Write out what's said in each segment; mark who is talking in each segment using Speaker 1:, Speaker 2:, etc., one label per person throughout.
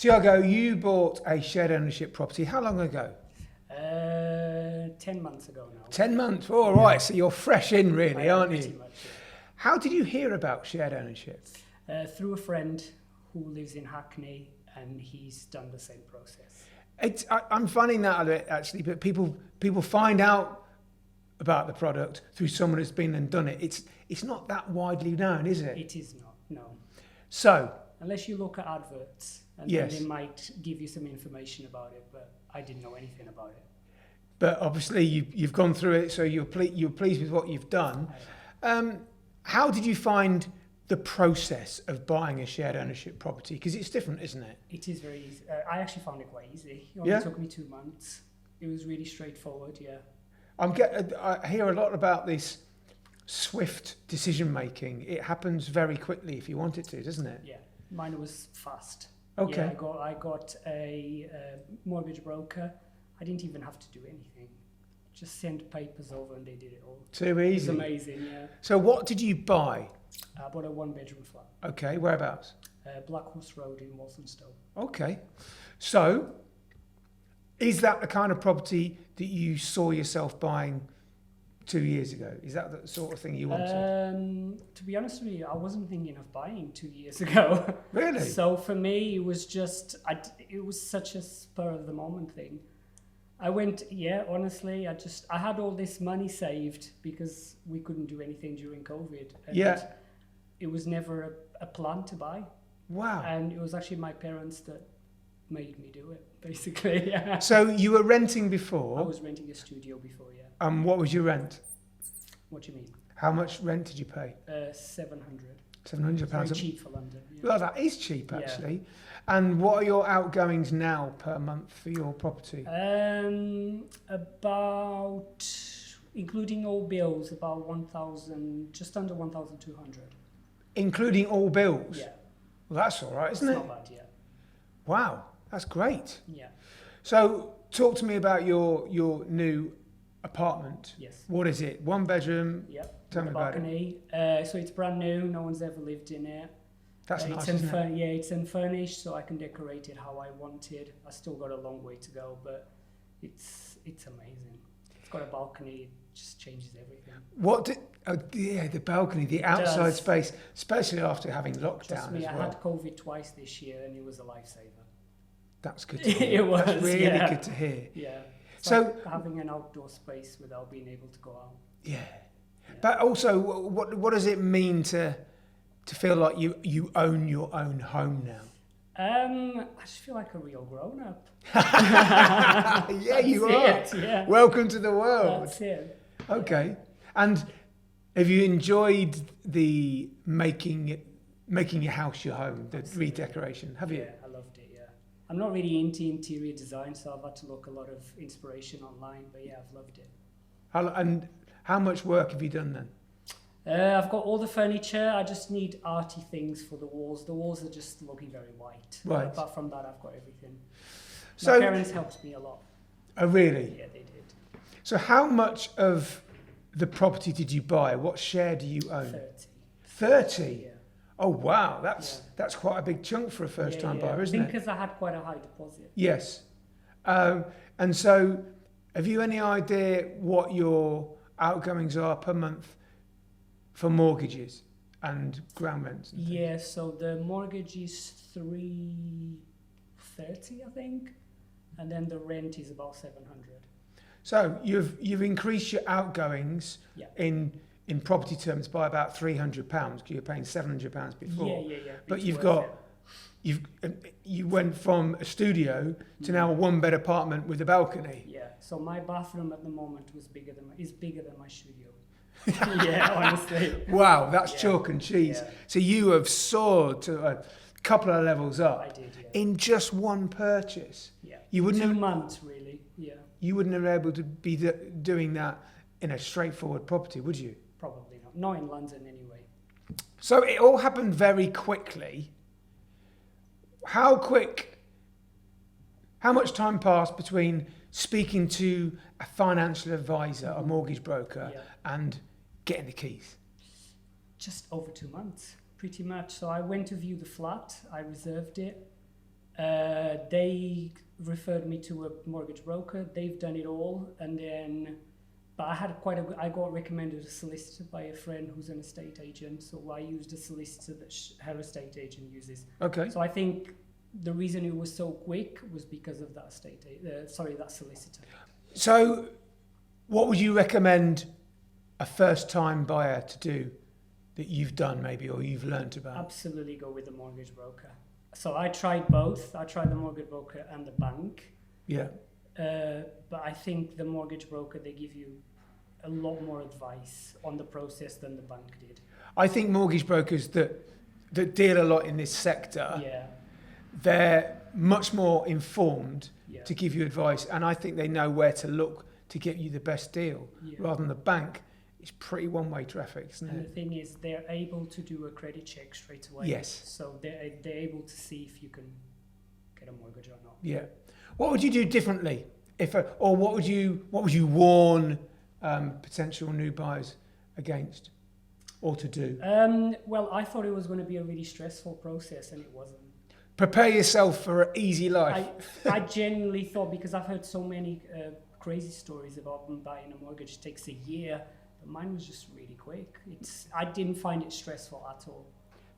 Speaker 1: Tiago, you bought a shared ownership property. How long ago?
Speaker 2: 10 months ago now.
Speaker 1: 10 months. All right. So you're fresh in, really, aren't
Speaker 2: Pretty
Speaker 1: you?
Speaker 2: much,
Speaker 1: How did you hear about shared ownership?
Speaker 2: yeah. Through a friend who lives in Hackney, and he's done the same process.
Speaker 1: I'm finding that a bit, actually, but people find out about the product through someone who's been and done it. It's not that widely known, is it?
Speaker 2: It is not, no.
Speaker 1: So,
Speaker 2: Unless you look at adverts, and
Speaker 1: Yes.
Speaker 2: then they might give you some information about it, but I didn't know anything about it.
Speaker 1: but obviously you've gone through it, so you're pleased with what you've done. How did you find the process of buying a shared ownership property? Because it's different, isn't it?
Speaker 2: It is very easy. I actually found it quite easy. It
Speaker 1: Yeah?
Speaker 2: only took me 2 months. It was really straightforward, yeah.
Speaker 1: I hear a lot about this swift decision making. It happens very quickly if you want it to, doesn't it?
Speaker 2: Yeah, mine was fast.
Speaker 1: Okay.
Speaker 2: Yeah, I got a mortgage broker. I didn't even have to do anything. Just send papers over and they did it all.
Speaker 1: Too
Speaker 2: It was
Speaker 1: easy.
Speaker 2: amazing, yeah.
Speaker 1: So what did you buy?
Speaker 2: I bought a 1-bedroom flat.
Speaker 1: Okay, whereabouts?
Speaker 2: Black Horse Road in Walthamstow.
Speaker 1: Okay. So, is that the kind of property that you saw yourself buying 2 years ago? Is that the sort of thing you wanted?
Speaker 2: To be honest with you, I wasn't thinking of buying 2 years ago.
Speaker 1: Really?
Speaker 2: So for me, it was just, it was such a spur of the moment thing. I went, honestly, I had all this money saved because we couldn't do anything during COVID. And
Speaker 1: Yeah.
Speaker 2: it was never a plan to buy.
Speaker 1: Wow.
Speaker 2: And it was actually my parents that made me do it, basically. Yeah.
Speaker 1: So you were renting
Speaker 2: I
Speaker 1: before.
Speaker 2: was renting a studio before, yeah.
Speaker 1: What was your rent?
Speaker 2: What do you mean?
Speaker 1: How much rent did you pay?
Speaker 2: 700.
Speaker 1: £700
Speaker 2: Very
Speaker 1: a
Speaker 2: cheap for London. Yeah.
Speaker 1: Well, that is cheap,
Speaker 2: Yeah.
Speaker 1: actually. And what are your outgoings now per month for your property?
Speaker 2: About, including all bills, about 1,000, just under 1,200.
Speaker 1: Including all bills?
Speaker 2: Yeah.
Speaker 1: Well, that's all right,
Speaker 2: It's
Speaker 1: isn't it?
Speaker 2: not bad, yeah.
Speaker 1: Wow, that's great.
Speaker 2: Yeah.
Speaker 1: So, talk to me about your new apartment.
Speaker 2: Yes.
Speaker 1: What is it? 1 bedroom?
Speaker 2: Yeah.
Speaker 1: Tell me
Speaker 2: The
Speaker 1: about it.
Speaker 2: balcony. So it's brand new. No one's ever lived in it.
Speaker 1: That's
Speaker 2: It's
Speaker 1: nice, isn't it?
Speaker 2: Yeah, it's unfurnished, so I can decorate it how I wanted. I still got a long way to go, but it's amazing. It's got a balcony. It just changes everything.
Speaker 1: The balcony, the outside
Speaker 2: does.
Speaker 1: space, especially after having
Speaker 2: Trust
Speaker 1: lockdown
Speaker 2: me,
Speaker 1: as
Speaker 2: I
Speaker 1: well.
Speaker 2: had COVID twice this year, and it was a lifesaver.
Speaker 1: That's good to hear.
Speaker 2: It was,
Speaker 1: That's really
Speaker 2: yeah.
Speaker 1: good to hear.
Speaker 2: Yeah. It's
Speaker 1: So-
Speaker 2: like having an outdoor space without being able to go out.
Speaker 1: Yeah. But also, what does it mean to feel like you own your own home now?
Speaker 2: I just feel like a real grown up.
Speaker 1: Yeah, you are.
Speaker 2: Yeah.
Speaker 1: Welcome to the world.
Speaker 2: That's it.
Speaker 1: Okay. And have you enjoyed the making your house your home, the redecoration? Have you?
Speaker 2: Yeah, I loved it. Yeah. I'm not really into interior design, so I've had to look a lot of inspiration online. But yeah, I've loved it.
Speaker 1: How much work have you done then?
Speaker 2: I've got all the furniture. I just need arty things for the walls. The walls are just looking very white.
Speaker 1: Right.
Speaker 2: Apart from that, I've got everything.
Speaker 1: So-
Speaker 2: My parents helped me a lot.
Speaker 1: Oh, really?
Speaker 2: Yeah, they did.
Speaker 1: So how much of the property did you buy? What share do you own? 30?
Speaker 2: Yeah.
Speaker 1: Oh, wow. That's quite a big chunk for a first-time buyer, isn't
Speaker 2: I think
Speaker 1: it?
Speaker 2: because I had quite a high deposit.
Speaker 1: Yes. And so have you any idea what your outgoings are per month for mortgages and ground rents? And things?
Speaker 2: Yeah, so the mortgage is 330, I think, and then the rent is about 700.
Speaker 1: So you've increased your outgoings
Speaker 2: Yeah.
Speaker 1: in property terms by about £300 because you were paying £700 before.
Speaker 2: Yeah.
Speaker 1: But
Speaker 2: It's
Speaker 1: you've
Speaker 2: worth
Speaker 1: got you went from a studio to now a 1-bed apartment with a balcony.
Speaker 2: it. Yeah. So my bathroom at the moment is bigger than my studio. Yeah, honestly.
Speaker 1: Wow, that's
Speaker 2: Yeah.
Speaker 1: chalk and cheese.
Speaker 2: Yeah.
Speaker 1: So you have soared to a couple of levels up
Speaker 2: I did. Yeah.
Speaker 1: in just one purchase.
Speaker 2: Yeah.
Speaker 1: You wouldn't
Speaker 2: 2
Speaker 1: have
Speaker 2: months, really. Yeah.
Speaker 1: you wouldn't have been able to be doing that in a straightforward property, would you?
Speaker 2: Probably not. Not in London, anyway.
Speaker 1: So it all happened very quickly. How much time passed between speaking to a financial advisor, a mortgage broker,
Speaker 2: Yeah.
Speaker 1: and getting the keys?
Speaker 2: Just over 2 months, pretty much. So I went to view the flat. I reserved it. They referred me to a mortgage broker. They've done it all, and then, but I got recommended a solicitor by a friend who's an estate agent. So I used a solicitor that her estate agent uses.
Speaker 1: Okay.
Speaker 2: So I think the reason it was so quick was because of that that solicitor.
Speaker 1: So, what would you recommend a first-time buyer to do that you've done maybe or you've learnt about?
Speaker 2: Absolutely go with the mortgage broker. So I tried both. I tried the mortgage broker and the bank.
Speaker 1: Yeah.
Speaker 2: But I think the mortgage broker, they give you a lot more advice on the process than the bank did.
Speaker 1: I think mortgage brokers that deal a lot in this sector,
Speaker 2: Yeah.
Speaker 1: they're much more informed
Speaker 2: Yeah.
Speaker 1: to give you advice, and I think they know where to look to get you the best deal,
Speaker 2: Yeah.
Speaker 1: rather than the bank. It's pretty one-way traffic, isn't
Speaker 2: And the
Speaker 1: it?
Speaker 2: thing is, they're able to do a credit check straight away.
Speaker 1: Yes.
Speaker 2: So they're able to see if you can get a mortgage or not.
Speaker 1: Yeah. What would you do differently, or what would you warn potential new buyers against, or to do?
Speaker 2: Well, I thought it was going to be a really stressful process, and it wasn't.
Speaker 1: Prepare yourself for an easy life.
Speaker 2: I genuinely thought, because I've heard so many crazy stories about buying a mortgage. It takes a year. But mine was just really quick. I didn't find it stressful at all.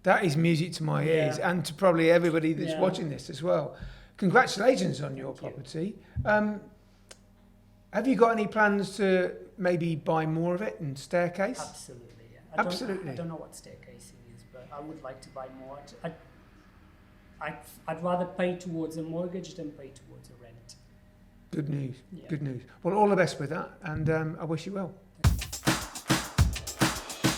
Speaker 1: That is music to my ears, and to probably everybody that's watching this as well. Congratulations on your property. Have you got any plans to maybe buy more of it and staircase?
Speaker 2: Absolutely, yeah.
Speaker 1: Absolutely.
Speaker 2: I don't know what staircasing is, but I would like to buy more. I'd rather pay towards a mortgage than pay towards a rent.
Speaker 1: Good news.
Speaker 2: Yeah.
Speaker 1: Good news. Well, all the best with that, and I wish you well.